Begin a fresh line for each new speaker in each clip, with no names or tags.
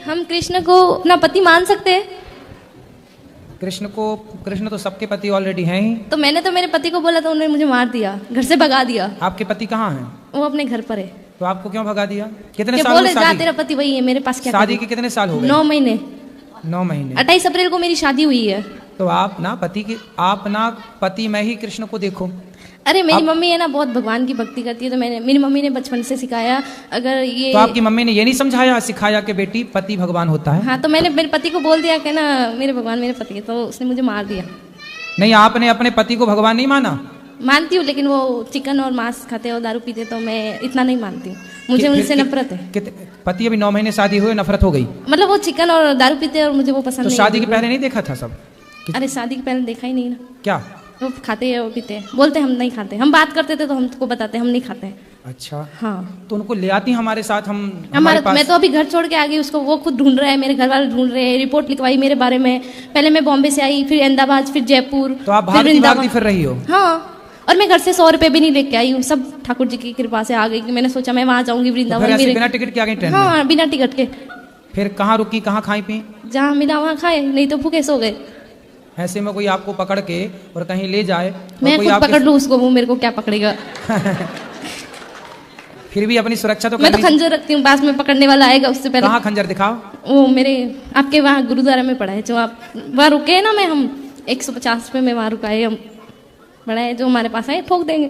हम कृष्ण को अपना पति मान सकते हैं?
कृष्ण तो सबके पति ऑलरेडी हैं ही।
तो मैंने तो मेरे पति को बोला तो उन्होंने मुझे मार दिया, घर से भगा दिया।
आपके पति कहाँ हैं?
वो अपने घर पर है।
तो आपको क्यों भगा दिया? कितने
ये
साल
बोले
हुए
जा
शादी?
तेरा पति वही है, मेरे पास क्या
शादी
करूं?
के कितने साल हो गए?
9 महीने।
9 महीने।
28 अप्रैल को मेरी शादी हुई है।
तो आप ना पति में ही कृष्ण को देखो।
अरे मेरी मम्मी है ना बहुत भगवान की भक्ति करती है, तो मेरी मम्मी ने बचपन से सिखाया। अगर ये
तो आपकी मम्मी ने ये नहीं समझाया सिखाया कि बेटी पति भगवान होता है?
हाँ, तो मैंने मेरे पति को बोल दिया कि ना मेरे भगवान मेरे पति है, तो उसने मुझे मार दिया।
नहीं, आपने अपने पति को भगवान नहीं माना?
मानती हूँ, लेकिन वो चिकन और मांस खाते और दारू पीते, तो मैं इतना नहीं मानती हूँ। मुझे उनसे नफरत है।
पति अभी 9 महीने शादी हुए, नफरत हो गई?
मतलब वो चिकन और दारू पीते और मुझे वो पसंद
तो
नहीं।
शादी के पहले नहीं देखा था सब?
अरे शादी के पहले देखा ही नहीं ना।
क्या
वो खाते हैं, वो पीते हैं, बोलते हम नहीं खाते। हम बात करते थे तो हमको बताते हम नहीं खाते हैं।
अच्छा।
हाँ,
तो उनको ले आती हमारे साथ,
हमारे पास। मैं तो अभी घर छोड़ के आ गई, उसको वो खुद ढूंढ रहा है, मेरे घर वाले ढूंढ रहे हैं। रिपोर्ट लिखवाई मेरे बारे में। पहले मैं बॉम्बे से आई, फिर अहमदाबाद, फिर जयपुर।
तो आप भागती फिर रही हो?
हाँ, और मैं घर से 100 रुपए भी नहीं लेके आई हूँ, सब ठाकुर जी की कृपा से आ गई। कि मैंने सोचा मैं वहां जाऊंगी वृंदावन।
बिना टिकट के आ गई ट्रेन में?
हाँ, बिना टिकट के।
फिर कहाँ रुकी, कहाँ खाई पी?
जहाँ मिला वहाँ खाए, नहीं तो भूखे सो गए।
ऐसे में कोई आपको पकड़ के और कहीं ले जाए,
मैं खुद पकड़ लूँ उसको, वो मेरे को क्या पकड़ेगा?
फिर भी अपनी सुरक्षा तो
मैं तो खंजर रखती हूँ, पास में पकड़ने वाला आएगा उससे पहले।
कहाँ खंजर दिखाओ?
वो मेरे आपके वहाँ गुरुद्वारा में पड़ा है, जो आप वहाँ रुके हैं ना। मैं हम 150 रुपये में वहाँ रुकाए, हम बड़ा है जो हमारे पास है ठोक देंगे।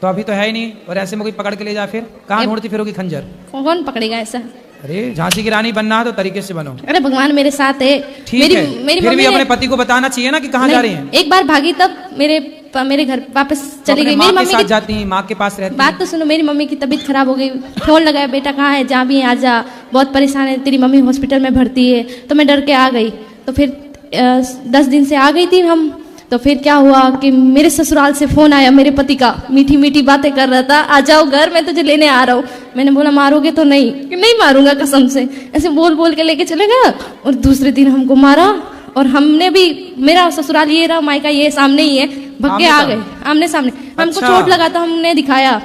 तो अभी तो है ही नहीं, और ऐसे में कोई पकड़ के ले जाए फिर कहाँ ढूंढती फिरोगी खंजर?
कौन पकड़ेगा ऐसा?
अरे झांसी की रानी बनना है तो तरीके से बनो।
अरे भगवान मेरे साथ है।
ठीक है, फिर भी अपने पति को बताना चाहिए ना कि कहाँ जा रहे हैं।
एक बार भागी तब मेरे घर वापस चली गई। मेरी मम्मी
के साथ जाती है, माँ के पास रहती है।
बात तो सुनो, मेरी मम्मी की तबीयत खराब हो गई। फोन लगाया, बेटा कहाँ है, जा भी आजा, बहुत परेशान है, तेरी मम्मी हॉस्पिटल में भर्ती है। तो मैं डर के आ गई। तो फिर 10 दिन से आ गई थी हम। तो फिर क्या हुआ कि मेरे ससुराल से फोन आया मेरे पति का, मीठी मीठी बातें कर रहा था, आ जाओ घर, मैं तुझे लेने आ रहा हूँ। मैंने बोला मारोगे तो नहीं? कि नहीं मारूंगा कसम से। ऐसे बोल बोल के लेके चले गया, और दूसरे दिन हमको मारा। और हमने भी, मेरा ससुराल ये रहा, मायका ये सामने ही है, भग के आ गए आमने सामने। हमको चोट लगा तो हमने दिखाया,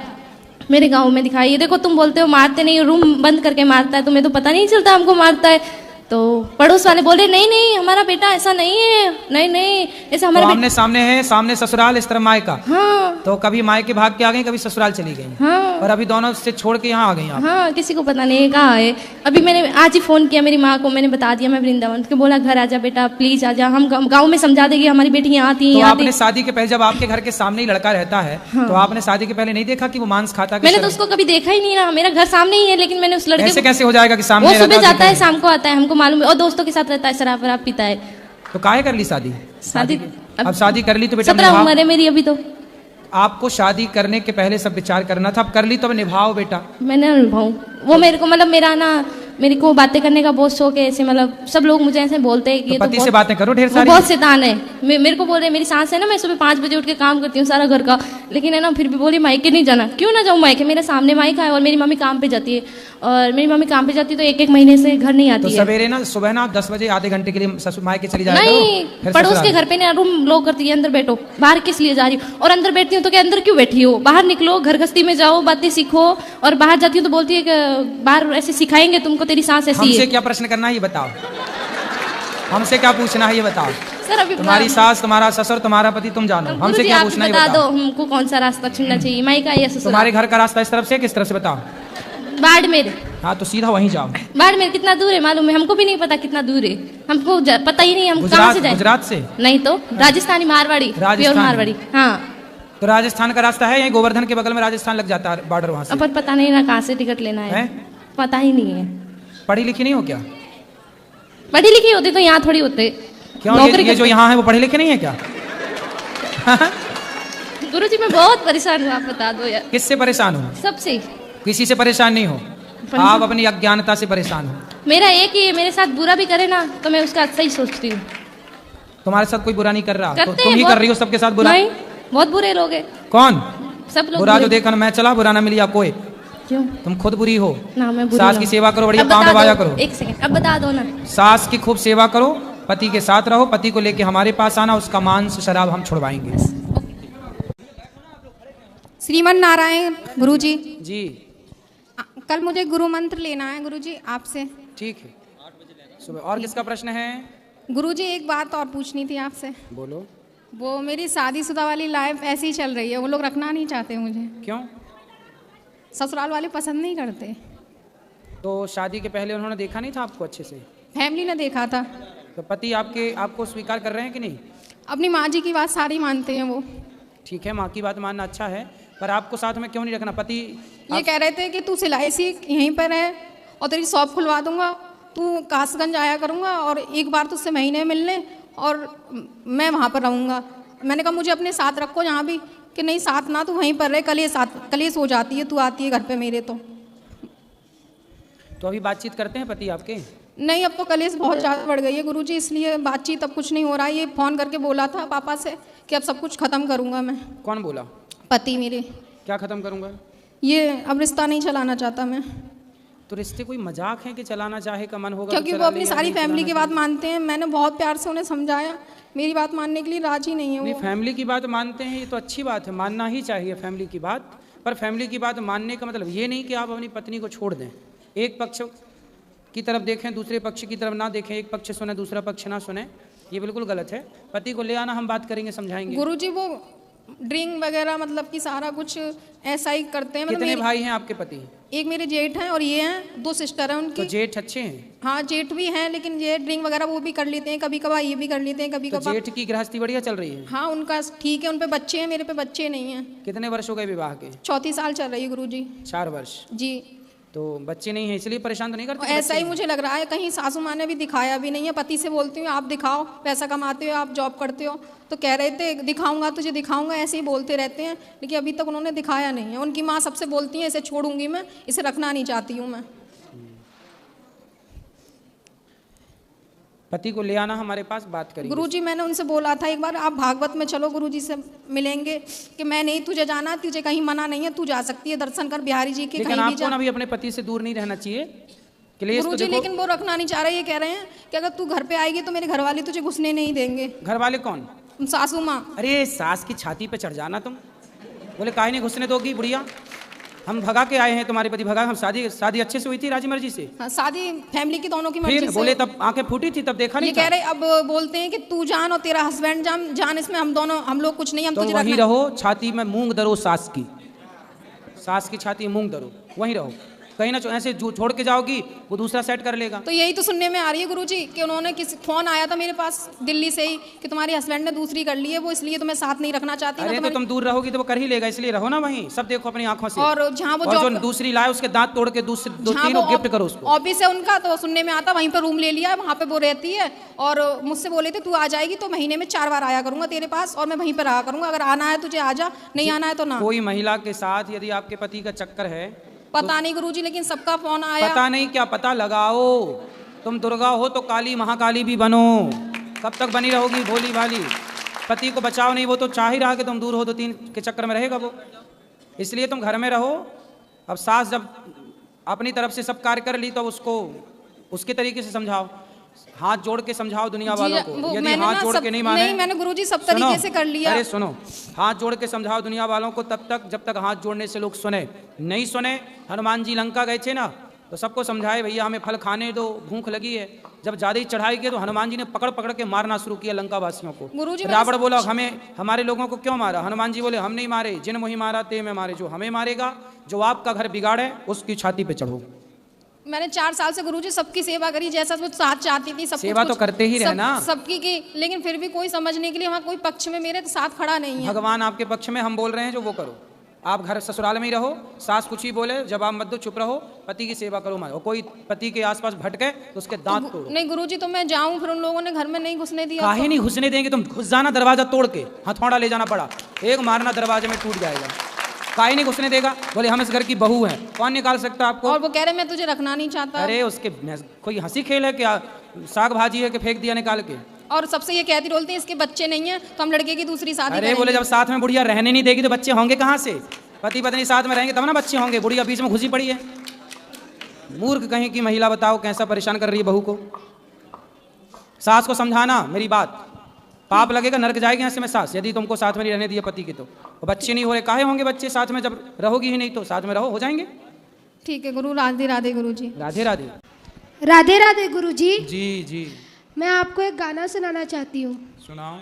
मेरे गाँव में दिखाया। ये देखो, तुम बोलते हो मारते नहीं, रूम बंद करके मारता है, तुम्हें तो पता नहीं चलता हमको मारता है। तो पड़ोस वाले बोले नहीं नहीं हमारा बेटा ऐसा नहीं है, नहीं नहीं ऐसा हमारा
आमने सामने है, सामने ससुराल, इस तरह मायका।
हाँ,
तो कभी मायके भाग के आ गई, कभी ससुराल चली गई।
हाँ,
और अभी दोनों से छोड़ के यहाँ आ गई आप।
हाँ, किसी को पता नहीं कहाँ है। अभी मैंने आज ही फोन किया मेरी माँ को, मैंने बता दिया मैं वृंदावन के। बोला घर आजा बेटा प्लीज आजा, हम गाँव में समझा देगी हमारी बेटी यहाँ आती है।
आपने शादी के पहले, जब आपके घर के सामने ही लड़का रहता है, तो आपने शादी के पहले नहीं देखा कि वो मांस खाता है?
मैंने तो उसको कभी देखा ही नहीं ना, मेरा घर सामने ही है, लेकिन मैंने उस लड़के
ऐसे कैसे हो जाएगा कि सामने?
वो सुबह जाता है शाम को आता है, हमको मालूम है, और दोस्तों के साथ रहता है, शराब वराब पीता है।
तो काहे कर ली शादी? अब शादी कर ली तो बेटा
17 उम्र है मेरी अभी। तो
आपको शादी करने के पहले सब विचार करना था, अब कर ली तो अब निभाओ बेटा।
मैंने निभाऊं, वो मेरे को मतलब मेरा ना, मेरे को बातें करने का बहुत शौक है। ऐसे मतलब सब लोग मुझे ऐसे बोलते हैं कि
तो पति से बातें करो ढेर सारी।
बहुत शैतान है। मेरे को बोल रहे, मेरी सास है ना, मैं सुबह 5 बजे उठ के काम करती हूँ सारा घर का, लेकिन है ना फिर भी बोली मायके नहीं जाना। क्यों ना जाऊँ मायके? मेरे सामने मायका है, और मेरी मम्मी काम पे जाती है, और मेरी मम्मी काम पे जाती है तो 1-1 महीने से घर नहीं आती
तो
है।
सवेरे ना, सुबह ना 10 बजे आधे घंटे के लिए ससुर मायके चली जाए।
नहीं, पड़ोस के घर पे ना रूम लॉक करती है, अंदर बैठो, बाहर किस लिए जा रही हो? और अंदर बैठती हूँ तो क्या अंदर क्यों बैठी हो? बाहर निकलो, घर गस्ती में जाओ, बातें सीखो। और बाहर जाती हूँ तो बोलती है कि बाहर ऐसे सिखाएंगे तुमको, तेरी सास ऐसी है।
हमसे क्या प्रश्न करना है ये बताओ, हमसे क्या पूछना है ये बताओ।
सर अभी
तुम्हारी सास, तुम्हारा ससुर, तुम्हारा पति, तुम जानो, हमसे क्या पूछना है
बता
बताओ।
दो हमको कौन सा रास्ता चुनना चाहिए, मायका या ससुराल?
तुम्हारे घर का रास्ता इस तरफ से किस तरफ से बताओ?
बाड़मेर।
हाँ तो सीधा वहीं जाओ।
बाड़मेर कितना दूर है मालूम है? हमको भी नहीं पता कितना दूर है, हमको पता ही नहीं हम कहाँ से जाए।
गुजरात से?
नहीं तो राजस्थानी, मारवाड़ी, प्योर मारवाड़ी। हाँ,
तो राजस्थान का रास्ता है, यही गोवर्धन के बगल में राजस्थान लग जाता है, बॉर्डर वहाँ से।
अपन पता नहीं ना कहाँ से टिकट लेना है, पता ही नहीं है।
पढ़ी लिखी नहीं हो क्या?
पढ़ी लिखी होती तो यहाँ थोड़ी होते।
क्यों? ये जो यहाँ है वो पढ़े लिखे नहीं है क्या?
गुरुजी मैं बहुत परेशान हूँ, आप बता दो यार।
किससे परेशान हो?
सबसे।
किसी से परेशान नहीं हो, आप अपनी अज्ञानता से परेशान हो।
मेरा एक ही, मेरे साथ बुरा भी करे ना तो मैं उसका अच्छा ही सोचती हूँ।
तुम्हारे साथ कोई बुरा नहीं कर रहा, तो तुम ही
बहुत,
कर रही हो सबके साथ बुरा।
नहीं, बहुत बुरे लोग हैं।
कौन?
सब लोग
बुरा जो देखा मैं चला, बुरा ना मिलिया कोई।
क्यों?
तुम खुद बुरी हो
ना, मैं बुरी
सास की सेवा करो, बढ़िया पाँव दबाया करो।
एक सेकंड, अब बता दो ना।
सास की खूब सेवा करो, पति के साथ रहो, पति को लेके हमारे पास आना, उसका मांस शराब हम छुड़वाएंगे।
श्रीमन नारायण गुरुजी
जी,
कल मुझे गुरु मंत्र लेना है गुरुजी आपसे।
ठीक है। सुबह। और किसका प्रश्न है?
गुरुजी एक बात और पूछनी थी आपसे।
बोलो।
वो मेरी शादीशुदा वाली लाइफ ऐसी ही चल रही है, वो लोग रखना नहीं चाहते मुझे।
क्यों?
ससुराल वाले पसंद नहीं करते।
तो शादी के पहले उन्होंने देखा नहीं था आपको अच्छे से?
फैमिली ने देखा था।
तो पति आपको स्वीकार कर रहे हैं कि नहीं?
अपनी माँ जी की बात सारी मानते हैं वो।
ठीक है, माँ की बात मानना अच्छा है, पर आपको साथ में क्यों नहीं रखना? पति
ये कह रहे थे कि तू सिलाई सीख, यहीं पर है और तेरी शॉप खुलवा दूंगा, तू कासगंज आया करूंगा और एक बार तुझसे महीने मिलने और मैं वहाँ पर रहूँगा। मैंने कहा मुझे अपने साथ रखो यहाँ भी, कि नहीं साथ ना, तू वहीं पर रहे, कलेश हो जाती है, तू आती है घर पे मेरे। तो
अभी बातचीत करते हैं पति आपके?
नहीं, अब तो कलेश बहुत ज़्यादा बढ़ गई है गुरुजी, इसलिए बातचीत अब कुछ नहीं हो रहा है। ये फ़ोन करके बोला था पापा से कि अब सब कुछ ख़त्म करूँगा मैं।
कौन बोला?
पति मेरे।
क्या ख़त्म करूँगा?
ये अब रिश्ता नहीं चलाना चाहता मैं।
तो रिश्ते कोई मजाक है कि चलाना चाहे का मन होगा?
क्योंकि वो अपनी सारी फैमिली की बात मानते हैं। मैंने बहुत प्यार से उन्हें समझाया, मेरी बात मानने के लिए राजी नहीं है
नहीं,
वो।
फैमिली की बात मानते हैं, ये तो अच्छी बात है, मानना ही चाहिए फैमिली की बात। पर फैमिली की बात मानने का मतलब ये नहीं कि आप अपनी पत्नी को छोड़ दें। एक पक्ष की तरफ देखें, दूसरे पक्ष की तरफ ना देखें, एक पक्ष सुने दूसरा पक्ष ना सुने, ये बिल्कुल गलत है। पति को ले आना, हम बात करेंगे, समझाएंगे।
गुरुजी वो ड्रिंक वगैरह मतलब कि सारा कुछ ऐसा ही करते हैं।
कितने भाई हैं आपके पति?
एक मेरे जेठ हैं और ये हैं, 2 सिस्टर हैं उनकी।
तो जेठ अच्छे हैं?
हाँ जेठ भी हैं, लेकिन ये ड्रिंक वगैरह वो भी कर लेते हैं, कभी कभार ये भी कर लेते हैं, कभी
तो
कभार।
जेठ की गृहस्थी बढ़िया चल रही है?
हाँ उनका ठीक है, उन पे बच्चे हैं, मेरे पे बच्चे नहीं हैं।
कितने वर्ष हो गए विवाह के?
34 साल चल रही है गुरुजी।
4 वर्ष।
जी।
तो बच्चे नहीं हैं इसलिए परेशान तो नहीं करते?
ऐसा ही मुझे लग रहा है, कहीं सासू माँ ने भी दिखाया भी नहीं है। पति से बोलती हूँ आप दिखाओ, पैसा कमाते हो, आप जॉब करते हो, तो कह रहे थे दिखाऊंगा तुझे दिखाऊंगा, ऐसे ही बोलते रहते हैं, लेकिन अभी तक उन्होंने दिखाया नहीं है। उनकी माँ सबसे बोलती है इसे छोड़ूंगी मैं, इसे रखना नहीं चाहती हूँ मैं।
पति को ले आना हमारे पास, बात करेंगे।
गुरुजी मैंने उनसे बोला था एक बार आप भागवत में चलो, गुरुजी से मिलेंगे, कि मैं नहीं तुझे जाना, तुझे कहीं मना नहीं है, तू जा सकती है, दर्शन कर बिहारी जी के,
लेकिन
कहीं भी
आपको
जा।
ना भी अपने पति से दूर नहीं रहना चाहिए। क्लेश तो
गुरुजी
देखो,
लेकिन वो रखना नहीं चाह रहे, ये कह रहे हैं कि अगर तू घर पे आएगी तो मेरे घर वाले तुझे घुसने नहीं देंगे।
घर वाले कौन?
सासू माँ।
अरे सास की छाती पे चढ़ जाना तुम, बोले काहे नहीं घुसने दोगी बुढ़िया, हम भगा के आए हैं, तुम्हारे पति भगा। हम शादी अच्छे से हुई थी राजी मर्जी से?
हाँ, शादी फैमिली की दोनों की मर्जी
फिर
से।
बोले तब आंखें फूटी थी, तब देखा नहीं
ये कह रहे अब बोलते हैं कि तू जान और तेरा हस्बैंड जान इसमें हम लोग कुछ नहीं, हम
तुम
तुझे
वहीं
रखना।
रहो, छाती में मूंग दरो सास की छाती में मूंग दरो, वहीं रहो, कहीं ना ऐसे छोड़ के जाओगी वो दूसरा सेट कर लेगा।
तो यही तो सुनने में आ रही है गुरुजी कि उन्होंने किसी फोन आया था मेरे पास दिल्ली से ही कि तुम्हारे हस्बैंड ने दूसरी कर ली है, वो इसलिए तुम्हें साथ नहीं रखना चाहती।
अरे तो तुम दूर रहोगी तो वो कर ही लेगा, इसलिए रहो ना वहीं, सब देखो अपनी आंखों से।
और जहाँ वो
जो दूसरी लाए उसके दांत तोड़ के तीनों गिफ्ट करो उसको।
ऑफिस है उनका, तो सुनने में आता वहीं पर रूम ले लिया, वहाँ पे वो रहती है। और मुझसे बोले थे तू आ जाएगी तो महीने में 4 बार आया करूंगा तेरे पास, और मैं वहीं पर रहा करूंगा, अगर आना है तुझे आ जा, नहीं आना है तो ना।
कोई महिला के साथ यदि आपके पति का चक्कर है,
पता नहीं गुरुजी, लेकिन सबका फोन आया।
पता नहीं क्या, पता लगाओ। तुम दुर्गा हो तो काली महाकाली भी बनो, कब तक बनी रहोगी भोली भाली? पति को बचाओ नहीं, वो तो चाह ही रहा कि तुम दूर हो, तो 3 के चक्कर में रहेगा वो, इसलिए तुम घर में रहो। अब सास जब अपनी तरफ से सब कार्य कर ली तो उसको उसके तरीके से समझाओ, हाथ जोड़ के समझाओ दुनिया वालों को। यदि हाथ जोड़ के नहीं माने,
नहीं मैंने गुरुजी सब तरीके से कर लिया।
अरे सुनो, हाथ जोड़ के समझाओ दुनिया वालों को तब तक जब तक हाथ जोड़ने से लोग सुने। नहीं सुने, हनुमान जी लंका गए थे ना, तो सबको समझाए भैया हमें फल खाने दो, भूख लगी है। जब ज्यादा ही चढ़ाई की तो हनुमान जी ने पकड़ पकड़ के मारना शुरू किया लंका वासियों को। रावण बोला हमारे लोगों को क्यों मारा? हनुमान जी बोले हम नहीं मारे, जिन मोहि मारा ते में मारे, जो हमें मारेगा, जो आपका घर बिगाड़े उसकी छाती पे चढ़ो।
मैंने 4 साल से गुरुजी सबकी सेवा करी, जैसा कुछ साथ चाहती थी, सब
सेवा तो करते ही रहना
सबकी की, लेकिन फिर भी कोई समझने के लिए वहाँ कोई पक्ष में मेरे साथ खड़ा नहीं है।
भगवान आपके पक्ष में, हम बोल रहे हैं जो वो करो। आप घर ससुराल में ही रहो, सास कुछ ही बोले जवाब मत दो, चुप रहो, पति की सेवा करो मत। और कोई पति के आसपास भटके तो उसके दांत तोड़ो।
नहीं गुरुजी, तो मैं जाऊं, फिर उन लोगों ने घर में नहीं घुसने दिया।
काहे नहीं घुसने देंगे? तुम घुस जाना दरवाजा तोड़ के, हथौड़ा ले जाना पड़ा, एक मारना दरवाजे में टूट जाएगा। काहे नहीं घुसने देगा? बोले हम इस घर की बहू हैं, कौन निकाल सकता आपको?
और वो कह रहे मैं तुझे रखना नहीं चाहता।
अरे उसके कोई हंसी खेल है क्या? साग भाजी है कि फेंक दिया निकाल के?
और सबसे ये कहती बोलती है इसके बच्चे नहीं है तो हम लड़के की दूसरी शादी
अरे बोले जब साथ में बुढ़िया रहने नहीं देगी तो बच्चे होंगे कहाँ से? पति पत्नी साथ में रहेंगे तब ना बच्चे होंगे, बुढ़िया बीच में घुसी पड़ी है। मूर्ख कहीं की महिला, बताओ कैसा परेशान कर रही है बहू को। सास को समझाना मेरी बात, पाप लगेगा, नरक जाएगी यहाँ से मैं सास, यदि तुमको साथ में नहीं रहने दिया पति की तो। बच्चे नहीं हो रहे, काहे होंगे बच्चे साथ में? जब रहोगी ही नहीं तो साथ में रहो, हो जाएंगे।
ठीक है गुरु, राधे राधे गुरु जी।
राधे राधे।
राधे राधे गुरुजी।
जी जी
मैं आपको एक गाना सुनाना चाहती हूँ।
सुनाओ।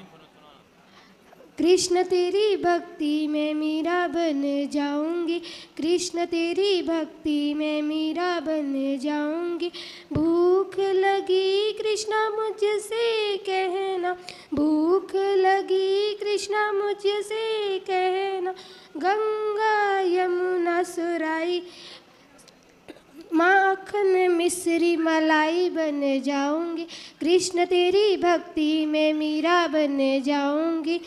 कृष्ण तेरी भक्ति में मीरा बन जाऊंगी, कृष्ण तेरी भक्ति में मीरा बन जाऊंगी। भूख लगी कृष्णा मुझसे कहना, भूख लगी कृष्णा मुझसे कहना। गंगा यमुना सुराई माखन मिश्री मलाई बन जाऊंगी, कृष्ण तेरी भक्ति में मीरा बन जाऊंगी।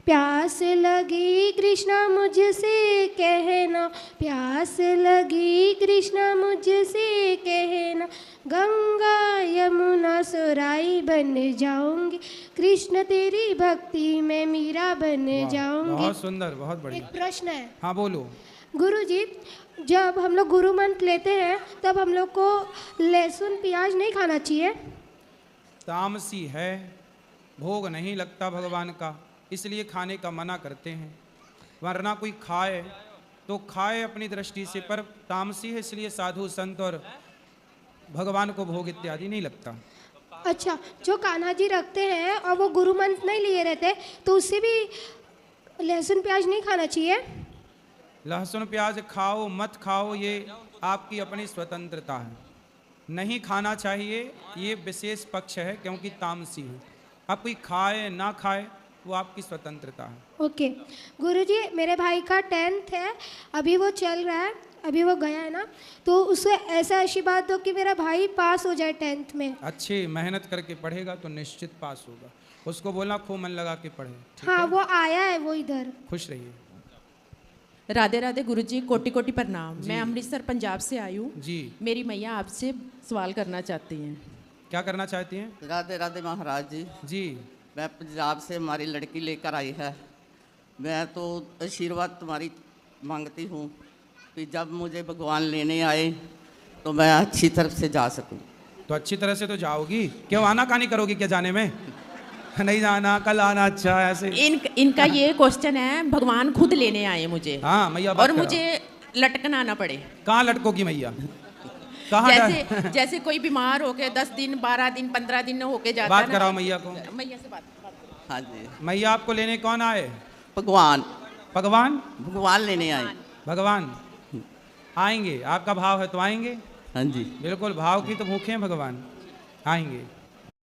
प्यास लगी कृष्णा मुझसे कहना, प्यास लगी कृष्णा मुझसे कहना। गंगा यमुना सुराई बन जाऊंगी, कृष्ण तेरी भक्ति में मीरा बन जाऊंगी।
बहुत सुंदर, बहुत
एक
बढ़िया।
प्रश्न है
हाँ बोलो।
गुरुजी, जब हम लोग गुरु मंत्र लेते हैं तब हम लोग को लहसुन प्याज नहीं खाना चाहिए?
तामसी है, भोग नहीं लगता भगवान का, इसलिए खाने का मना करते हैं। वरना कोई खाए तो खाए अपनी दृष्टि से, पर तामसी है इसलिए साधु संत और भगवान को भोग इत्यादि नहीं लगता।
अच्छा, जो कान्हा जी रखते हैं और वो गुरु मंत्र नहीं लिए रहते तो उससे भी लहसुन प्याज नहीं खाना चाहिए?
लहसुन प्याज खाओ मत खाओ ये आपकी अपनी स्वतंत्रता है, नहीं खाना चाहिए, ये विशेष पक्ष है क्योंकि तामसी है। अब कोई खाए ना खाए वो आपकी स्वतंत्रता है।
ओके गुरुजी, मेरे भाई का 10th है, अभी वो चल रहा है, अभी वो गया है ना, तो उसे ऐसा आशीर्वाद दो कि मेरा भाई पास हो जाए 10th में।
अच्छी मेहनत करके पढ़ेगा तो निश्चित पास होगा, उसको बोलना खूब मन लगा के पढ़े। ठीक
हाँ
है?
वो आया है, वो इधर।
खुश रहिए।
राधे राधे गुरुजी, कोटि कोटि प्रणाम। मैं अमृतसर पंजाब से आई हूँ
जी।
मेरी मैया आपसे सवाल करना चाहती हैं।
क्या करना चाहती हैं?
राधे राधे महाराज जी।
जी।
मैं पंजाब से हमारी लड़की लेकर आई है। मैं तो आशीर्वाद तुम्हारी मांगती हूँ कि जब मुझे भगवान लेने आए तो मैं अच्छी तरफ से जा सकूँ।
तो अच्छी तरह से तो जाओगी, क्यों आना कहानी करोगी क्या जाने में? नहीं जाना, कल आना। अच्छा ऐसे
इनका ये क्वेश्चन है, भगवान खुद लेने आए मुझे।
हाँ मैया
और मुझे लटकन आना पड़े।
कहाँ लटकोगी मैया? कहाँ
जैसे कोई बीमार होके 10 दिन 12 दिन 15 दिन होके जाता
बात
है
कराओ मैया को।
मैया से बात
हाँ जी।
मैया आपको लेने कौन आए?
भगवान।
भगवान?
भगवान लेने आए।
भगवान आएंगे, आपका भाव है तो आएंगे।
हाँ जी।
बिल्कुल, भाव की तो भूखे हैं भगवान, आएंगे।